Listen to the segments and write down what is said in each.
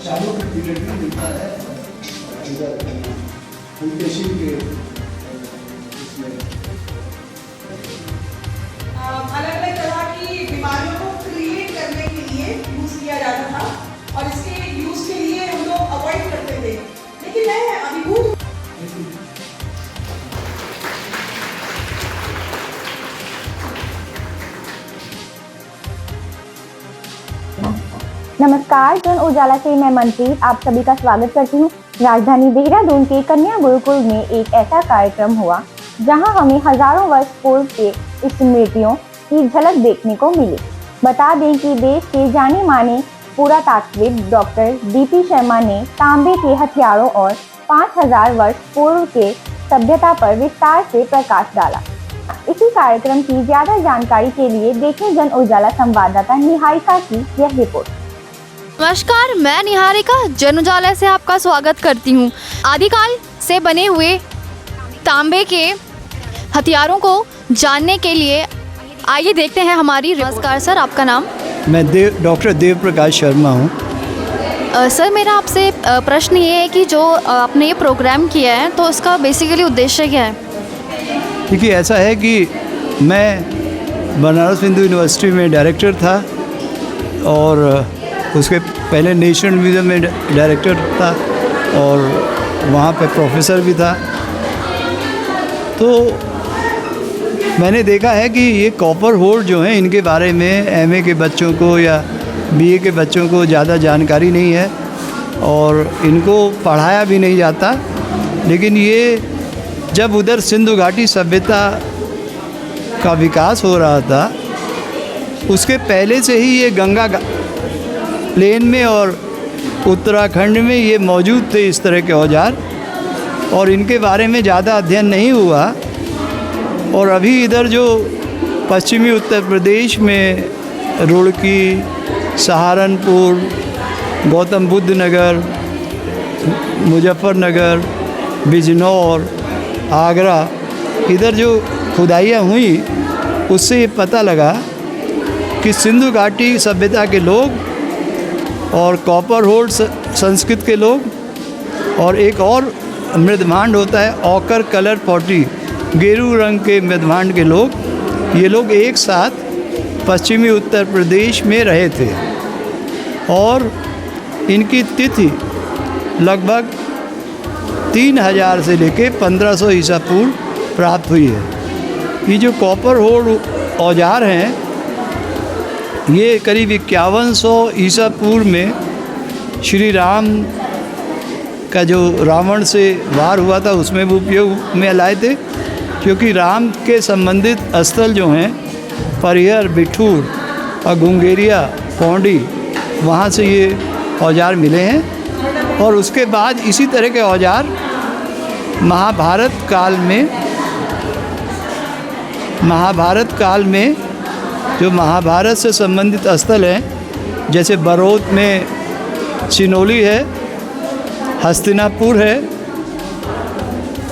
चालू का पीरियड भी मिलता है इधर फुलकेशी के इसमें अलग अलग तरह की बीमारियों को क्रिएट करने के लिए यूज़ किया जाता था और इसके यूज़ के लिए हम लोग अवॉइड करते थे, लेकिन मैं अभिभूत नमस्कार, जन उजाला से मैं मनप्रीत आप सभी का स्वागत करती हूँ। राजधानी देहरादून के कन्या गुरुकुल में एक ऐसा कार्यक्रम हुआ जहां हमें हजारों वर्ष पूर्व के स्मृतियों की झलक देखने को मिली। बता दें कि देश के जाने माने पुरातात्विक डॉक्टर डीपी शर्मा ने तांबे के हथियारों और 5000 वर्ष पूर्व के सभ्यता पर विस्तार से प्रकाश डाला। इसी कार्यक्रम की ज्यादा जानकारी के लिए देखें जन उजाला संवाददाता निहारिका की यह रिपोर्ट। नमस्कार, मैं निहारिका जन उजाला से आपका स्वागत करती हूँ। आदिकाल से बने हुए तांबे के हथियारों को जानने के लिए आइए देखते हैं हमारी। नमस्कार सर, आपका नाम? मैं डॉक्टर देव प्रकाश शर्मा हूँ। सर, मेरा आपसे प्रश्न ये है कि जो आपने ये प्रोग्राम किया है तो उसका बेसिकली उद्देश्य क्या है? देखिए, ऐसा है कि मैं बनारस हिंदू यूनिवर्सिटी में डायरेक्टर था और उसके पहले नेशनल म्यूज़ियम में डायरेक्टर था और वहाँ पे प्रोफेसर भी था। तो मैंने देखा है कि ये कॉपर होल्ड जो हैं इनके बारे में एमए के बच्चों को या बीए के बच्चों को ज़्यादा जानकारी नहीं है और इनको पढ़ाया भी नहीं जाता। लेकिन ये जब उधर सिंधु घाटी सभ्यता का विकास हो रहा था उसके पहले से ही ये गंगा प्लेन में और उत्तराखंड में ये मौजूद थे इस तरह के औजार, और इनके बारे में ज़्यादा अध्ययन नहीं हुआ। और अभी इधर जो पश्चिमी उत्तर प्रदेश में रुड़की, सहारनपुर, गौतम बुद्ध नगर, मुजफ्फरनगर, बिजनौर, आगरा, इधर जो खुदाइयाँ हुई उससे ये पता लगा कि सिंधु घाटी सभ्यता के लोग और कॉपर होल्ड संस्कृत के लोग और एक और मृदभांड होता है ऑकर कलर पॉटी, गेरू रंग के मृदभांड के लोग, ये लोग एक साथ पश्चिमी उत्तर प्रदेश में रहे थे और इनकी तिथि लगभग 3000 से लेके 1500 ईसा पूर्व प्राप्त हुई है। ये जो कॉपर होल्ड औजार हैं ये करीब 5100 ईसा पूर्व में श्री राम का जो रावण से वार हुआ था उसमें वो उपयोग में लाए थे, क्योंकि राम के संबंधित स्थल जो हैं परिहर, बिठूर और गुंगेरिया, पौंडी, वहाँ से ये औजार मिले हैं। और उसके बाद इसी तरह के औजार महाभारत काल में जो महाभारत से संबंधित स्थल हैं, जैसे बरोद में चिनोली है, हस्तिनापुर है,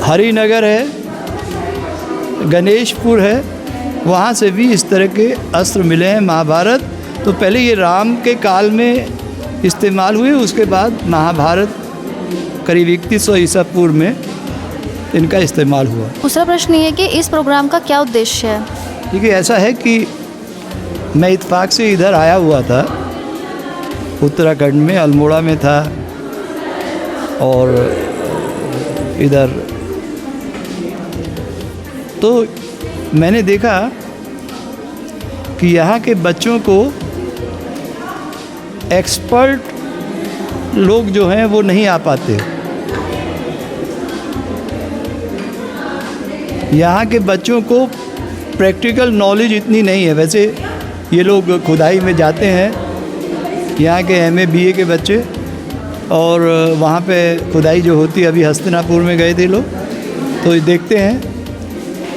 हरिनगर है, गणेशपुर है, वहाँ से भी इस तरह के अस्त्र मिले हैं। महाभारत तो पहले ये राम के काल में इस्तेमाल हुए, उसके बाद महाभारत करीब 3100 ईसा पूर्व में इनका इस्तेमाल हुआ। दूसरा प्रश्न ये है कि इस प्रोग्राम का क्या उद्देश्य है? देखिए, ऐसा है कि मैं इत्तेफाक से इधर आया हुआ था, उत्तराखंड में अल्मोड़ा में था और इधर तो मैंने देखा कि यहाँ के बच्चों को एक्सपर्ट लोग जो हैं वो नहीं आ पाते। यहाँ के बच्चों को प्रैक्टिकल नॉलेज इतनी नहीं है। वैसे ये लोग खुदाई में जाते हैं, यहाँ के एमए बीए के बच्चे, और वहाँ पे खुदाई जो होती है, अभी हस्तिनापुर में गए थे लोग तो देखते हैं।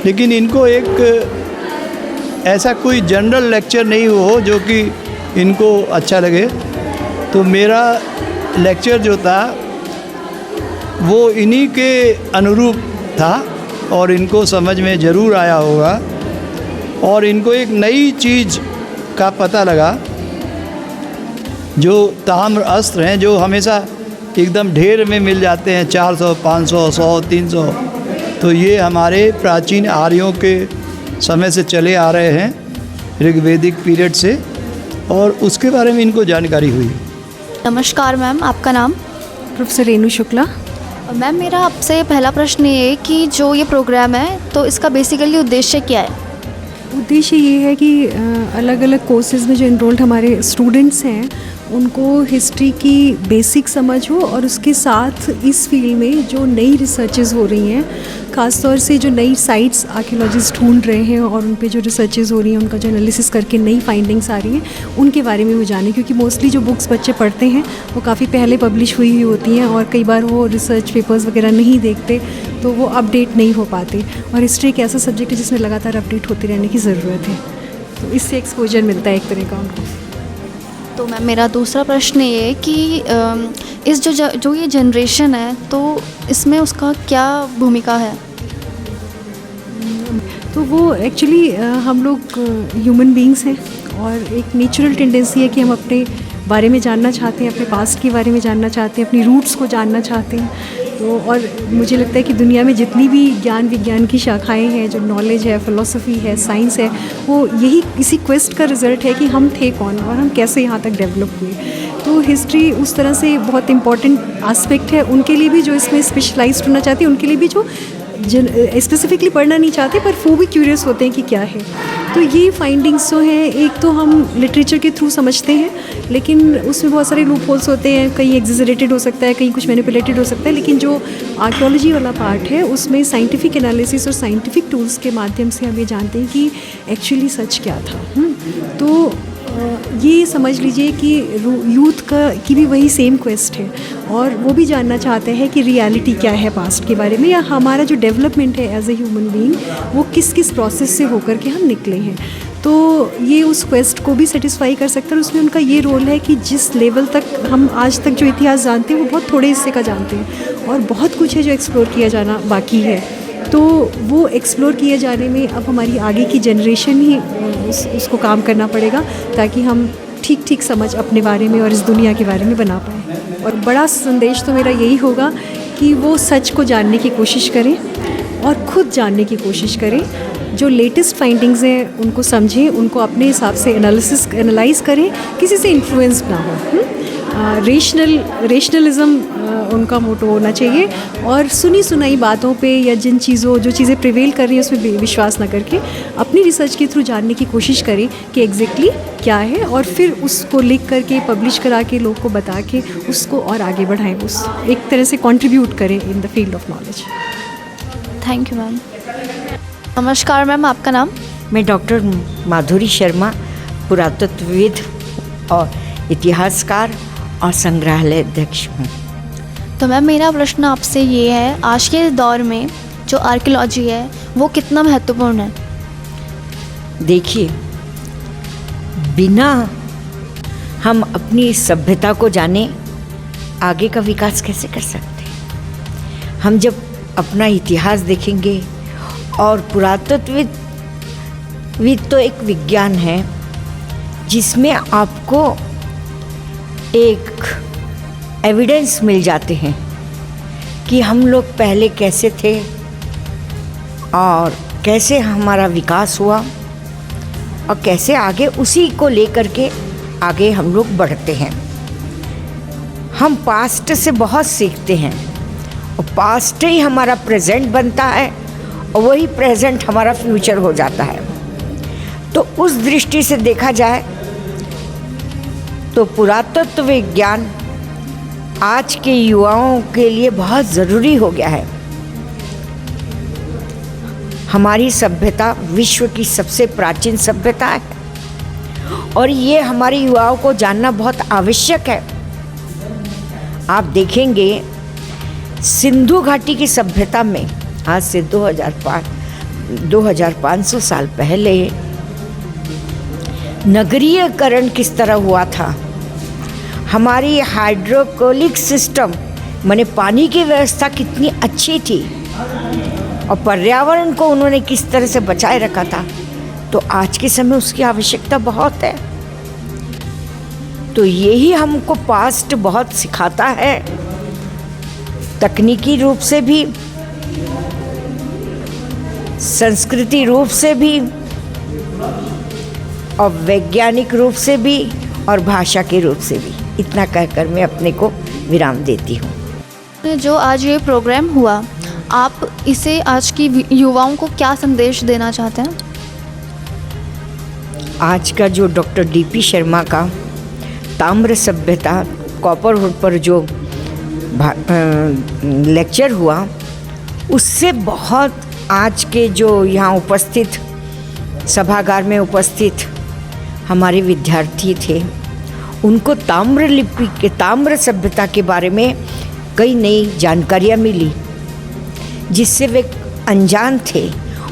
लेकिन इनको एक ऐसा कोई जनरल लेक्चर नहीं हो जो कि इनको अच्छा लगे। तो मेरा लेक्चर जो था वो इन्हीं के अनुरूप था और इनको समझ में ज़रूर आया होगा और इनको एक नई चीज़ का पता लगा जो ताम्र अस्त्र हैं जो हमेशा एकदम ढेर में मिल जाते हैं, 400, 500, 100, 300, तो ये हमारे प्राचीन आर्यों के समय से चले आ रहे हैं, ऋग्वेदिक पीरियड से, और उसके बारे में इनको जानकारी हुई। नमस्कार मैम, आपका नाम? प्रोफेसर रेणु शुक्ला। मैम, मेरा आपसे पहला प्रश्न ये है कि जो ये प्रोग्राम है तो इसका बेसिकली उद्देश्य क्या है? उद्देश्य ये है कि अलग अलग कोर्सेज़ में जो इनरोल्ड हमारे स्टूडेंट्स हैं उनको हिस्ट्री की बेसिक समझ हो, और उसके साथ इस फील्ड में जो नई रिसर्चेज हो रही हैं, ख़ासतौर से जो नई साइट्स आर्कियोलॉजिस्ट ढूंढ रहे हैं और उन पे जो रिसर्चेज हो रही हैं, उनका जो एनालिसिस करके नई फाइंडिंग्स आ रही हैं, उनके बारे में वो जाने। क्योंकि मोस्टली जो बुक्स बच्चे पढ़ते हैं वो काफ़ी पहले पब्लिश हुई होती हैं और कई बार वो रिसर्च पेपर्स वगैरह नहीं देखते, तो वो अपडेट नहीं हो पाते। और हिस्ट्री एक ऐसा सब्जेक्ट है जिसमें लगातार अपडेट होते रहने की ज़रूरत है, तो इससे एक्सपोजर मिलता है एक तरह का उनको। तो मैम, मेरा दूसरा प्रश्न ये है कि इस जो ये जनरेशन है तो इसमें उसका क्या भूमिका है? तो वो एक्चुअली हम लोग ह्यूमन बीइंग्स हैं, और एक नेचुरल टेंडेंसी है कि हम अपने बारे में जानना चाहते हैं, अपने पास्ट के बारे में जानना चाहते हैं, अपनी रूट्स को जानना चाहते हैं। तो और मुझे लगता है कि दुनिया में जितनी भी ज्ञान विज्ञान की शाखाएं हैं, जो नॉलेज है, फ़िलॉसफी है, साइंस है, वो यही इसी क्वेस्ट का रिज़ल्ट है कि हम थे कौन और हम कैसे यहाँ तक डेवलप हुए। तो हिस्ट्री उस तरह से बहुत इम्पॉर्टेंट आस्पेक्ट है उनके लिए भी जो इसमें स्पेशलाइज्ड होना चाहते हैं, उनके लिए भी जो स्पेसिफिकली पढ़ना नहीं चाहते पर वो भी क्यूरियस होते हैं कि क्या है। तो ये फाइंडिंग्स जो हैं, एक तो हम लिटरेचर के थ्रू समझते हैं, लेकिन उसमें बहुत सारे लूप होल्स होते हैं, कहीं एग्जेजरेटेड हो सकता है, कहीं कुछ मैनिपुलेटेड हो सकता है। लेकिन जो आर्कियोलॉजी वाला पार्ट है उसमें साइंटिफिक एनालिसिस और साइंटिफिक टूल्स के माध्यम से हम ये जानते हैं कि एक्चुअली सच क्या था। तो ये समझ लीजिए कि यूथ की भी वही सेम क्वेस्ट है, और वो भी जानना चाहते हैं कि रियलिटी क्या है पास्ट के बारे में, या हमारा जो डेवलपमेंट है एज ए ह्यूमन बीइंग वो किस किस प्रोसेस से होकर के हम निकले हैं। तो ये उस क्वेस्ट को भी सेटिस्फाई कर सकता है। उसमें उनका ये रोल है कि जिस लेवल तक हम आज तक जो इतिहास जानते हैं वो बहुत थोड़े हिस्से का जानते हैं, और बहुत कुछ है जो एक्सप्लोर किया जाना बाकी है। तो वो एक्सप्लोर किए जाने में अब हमारी आगे की जनरेशन ही उसको काम करना पड़ेगा, ताकि हम ठीक समझ अपने बारे में और इस दुनिया के बारे में बना पाएँ। और बड़ा संदेश तो मेरा यही होगा कि वो सच को जानने की कोशिश करें और ख़ुद जानने की कोशिश करें। जो लेटेस्ट फाइंडिंग्स हैं उनको समझें, उनको अपने हिसाब से एनालाइज करें, किसी से इन्फ्लुएंस ना हो। रेशनलिज्म उनका मोटो होना चाहिए, और सुनी सुनाई बातों पे या जो चीज़ें प्रिवेल कर रही हैं उसमें विश्वास ना करके अपनी रिसर्च के थ्रू जानने की कोशिश करें कि एग्जैक्टली क्या है, और फिर उसको लिख करके पब्लिश करा के लोग को बता के उसको और आगे बढ़ाएं, उस एक तरह से कंट्रीब्यूट करें in the field of knowledge. Thank you ma'am. नमस्कार मैम, आपका नाम? मैं डॉक्टर माधुरी शर्मा, पुरातत्वविद और इतिहासकार और संग्रहालय अध्यक्ष हूँ। तो मैम, मेरा प्रश्न आपसे ये है, आज के दौर में जो आर्कियोलॉजी है वो कितना महत्वपूर्ण है? देखिए, बिना हम अपनी सभ्यता को जाने आगे का विकास कैसे कर सकते हैं? हम जब अपना इतिहास देखेंगे, और पुरातत्वविद तो एक विज्ञान है जिसमें आपको एक एविडेंस मिल जाते हैं कि हम लोग पहले कैसे थे और कैसे हमारा विकास हुआ, और कैसे आगे उसी को लेकर के आगे हम लोग बढ़ते हैं। हम पास्ट से बहुत सीखते हैं, और पास्ट ही हमारा प्रेजेंट बनता है, और वही प्रेजेंट हमारा फ्यूचर हो जाता है। तो उस दृष्टि से देखा जाए तो पुरातत्व विज्ञान आज के युवाओं के लिए बहुत ज़रूरी हो गया है। हमारी सभ्यता विश्व की सबसे प्राचीन सभ्यता है, और ये हमारे युवाओं को जानना बहुत आवश्यक है। आप देखेंगे सिंधु घाटी की सभ्यता में आज से 2500 साल पहले नगरीयकरण किस तरह हुआ था। हमारी हाइड्रोपोनिक सिस्टम माने पानी की व्यवस्था कितनी अच्छी थी, और पर्यावरण को उन्होंने किस तरह से बचाए रखा था। तो आज के समय उसकी आवश्यकता बहुत है। तो यही हमको पास्ट बहुत सिखाता है, तकनीकी रूप से भी, संस्कृति रूप से भी और वैज्ञानिक रूप से भी और भाषा के रूप से भी। इतना कहकर मैं अपने को विराम देती हूँ। जो आज ये प्रोग्राम हुआ, आप इसे आज की युवाओं को क्या संदेश देना चाहते हैं? आज का जो डॉक्टर डीपी शर्मा का ताम्र सभ्यता कॉपरवुड पर जो लेक्चर हुआ, उससे बहुत आज के जो यहाँ उपस्थित सभागार में उपस्थित हमारे विद्यार्थी थे, उनको ताम्र लिपि के ताम्र सभ्यता के बारे में कई नई जानकारियाँ मिली, जिससे वे अनजान थे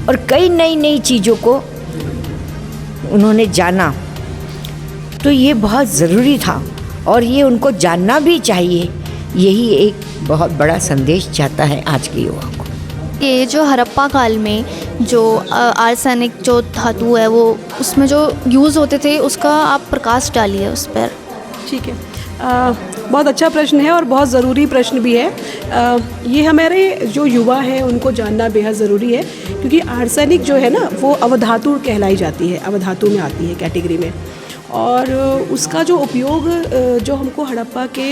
और कई नई नई चीज़ों को उन्होंने जाना। तो ये बहुत ज़रूरी था और ये उनको जानना भी चाहिए। यही एक बहुत बड़ा संदेश जाता है आज के युवा को। ये जो हड़प्पा काल में जो आर्सेनिक जो धातु है, वो उसमें जो यूज़ होते थे, उसका आप प्रकाश डालिए उस पर। ठीक है, बहुत अच्छा प्रश्न है और बहुत ज़रूरी प्रश्न भी है। ये हमारे जो युवा हैं उनको जानना बेहद ज़रूरी है, क्योंकि आर्सेनिक जो है ना, वो अवधातु कहलाई जाती है, अवधातु में आती है कैटेगरी में। और उसका जो उपयोग जो हमको हड़प्पा के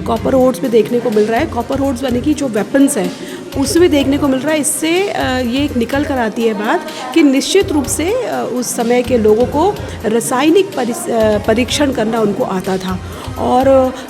कॉपर ओर्स में देखने को मिल रहा है, कॉपर ओर्स यानी कि जो वेपन्स हैं उसमें देखने को मिल रहा है। इससे ये एक निकल कर आती है बात कि निश्चित रूप से उस समय के लोगों को रासायनिक परीक्षण करना उनको आता था। और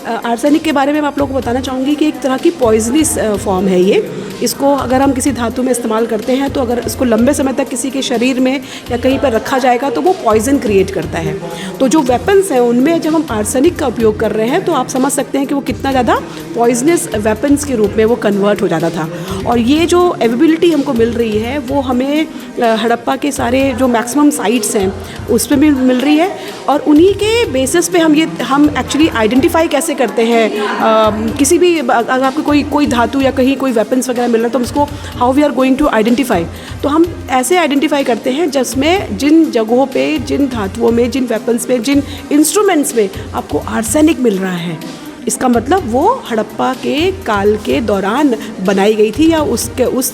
आर्सेनिक के बारे में मैं आप लोगों को बताना चाहूँगी कि एक तरह की पॉइजनस फॉर्म है ये। इसको अगर हम किसी धातु में इस्तेमाल करते हैं तो अगर इसको लंबे समय तक किसी के शरीर में या कहीं पर रखा जाएगा तो वो पॉइजन क्रिएट करता है। तो जो वेपन्स हैं उनमें जब हम आर्सेनिक का उपयोग कर रहे हैं तो आप समझ सकते हैं कि वो कितना ज़्यादा पॉइजनस वेपन्स के रूप में वो कन्वर्ट हो जाता था। और ये जो एवेबिलिटी हमको मिल रही है वो हमें हड़प्पा के सारे जो मैक्सिमम साइट्स हैं उस पर भी मिल रही है। और उन्हीं के बेसिस पे हम एक्चुअली आइडेंटिफाई कैसे करते हैं किसी भी, अगर आपको कोई धातु या कहीं कोई वेपन्स वगैरह मिल रहा है तो हम उसको how we are going to identify. तो हम ऐसे आइडेंटिफाई करते हैं जिसमें जिन जगहों पे, जिन धातुओं में, जिन वेपन्स में, जिन इंस्ट्रूमेंट्स में आपको आर्सेनिक मिल रहा है, इसका मतलब वो हड़प्पा के काल के दौरान बनाई गई थी या उस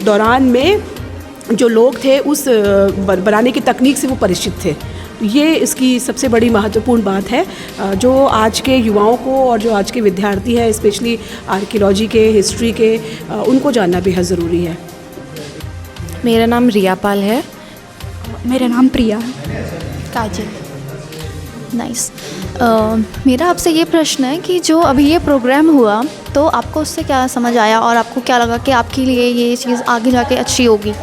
दौरान में जो लोग थे उस बनाने की तकनीक से वो परिचित थे। ये इसकी सबसे बड़ी महत्वपूर्ण बात है जो आज के युवाओं को और जो आज के विद्यार्थी हैं, स्पेशली आर्कियोलॉजी के, हिस्ट्री के, उनको जानना बेहद ज़रूरी है। मेरा नाम रिया पाल है। मेरा नाम प्रिया है। काजल। नाइस। मेरा आपसे ये प्रश्न है कि जो अभी ये प्रोग्राम हुआ तो आपको उससे क्या समझ आया और आपको क्या लगा कि आपके लिए ये चीज़ आगे जाके अच्छी होगी?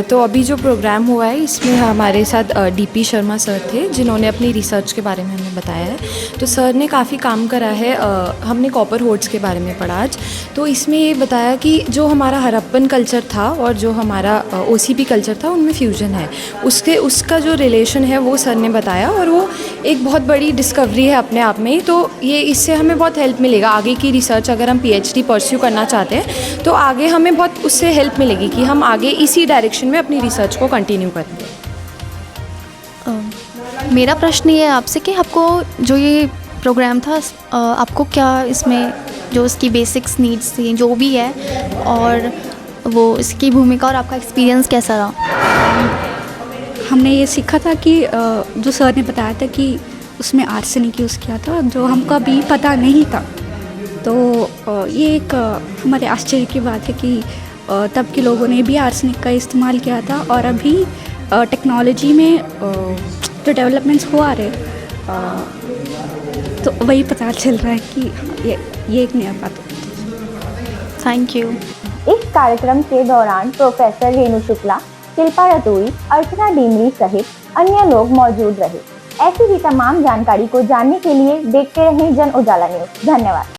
तो अभी जो प्रोग्राम हुआ है इसमें हमारे साथ डीपी शर्मा सर थे, जिन्होंने अपनी रिसर्च के बारे में हमें बताया है। तो सर ने काफ़ी काम करा है। हमने कॉपर होर्ड्स के बारे में पढ़ा आज। तो इसमें ये बताया कि जो हमारा हड़प्पन कल्चर था और जो हमारा ओसीपी कल्चर था, उनमें फ्यूजन है। उसका जो रिलेशन है वो सर ने बताया और वो एक बहुत बड़ी डिस्कवरी है अपने आप में ही। तो ये इससे हमें बहुत हेल्प मिलेगा आगे की रिसर्च। अगर हम PhD परस्यू करना चाहते हैं तो आगे हमें बहुत उससे हेल्प मिलेगी कि हम आगे इसी डायरेक्शन में अपनी रिसर्च को कंटिन्यू करेंगे। मेरा प्रश्न ये है आपसे कि आपको जो ये प्रोग्राम था, आपको क्या इसमें जो इसकी बेसिक्स नीड्स थी जो भी है और वो इसकी भूमिका और आपका एक्सपीरियंस कैसा रहा? हमने ये सीखा था कि जो सर ने बताया था कि उसमें आर्सेनिक यूज़ किया था जो हमको अभी पता नहीं था। तो ये एक हमारे आश्चर्य की बात है कि तब के लोगों ने भी आर्सेनिक का इस्तेमाल किया था और अभी टेक्नोलॉजी में जो डेवलपमेंट्स हो आ रहे तो वही पता चल रहा है कि ये एक नया बात है। Thank you. इस कार्यक्रम के दौरान प्रोफेसर रेणु शुक्ला, शिल्पा रतूरी, अर्चना डीमरी सहित अन्य लोग मौजूद रहे। ऐसी ही तमाम जानकारी को जानने के लिए देखते रहें जन उजाला न्यूज़। धन्यवाद।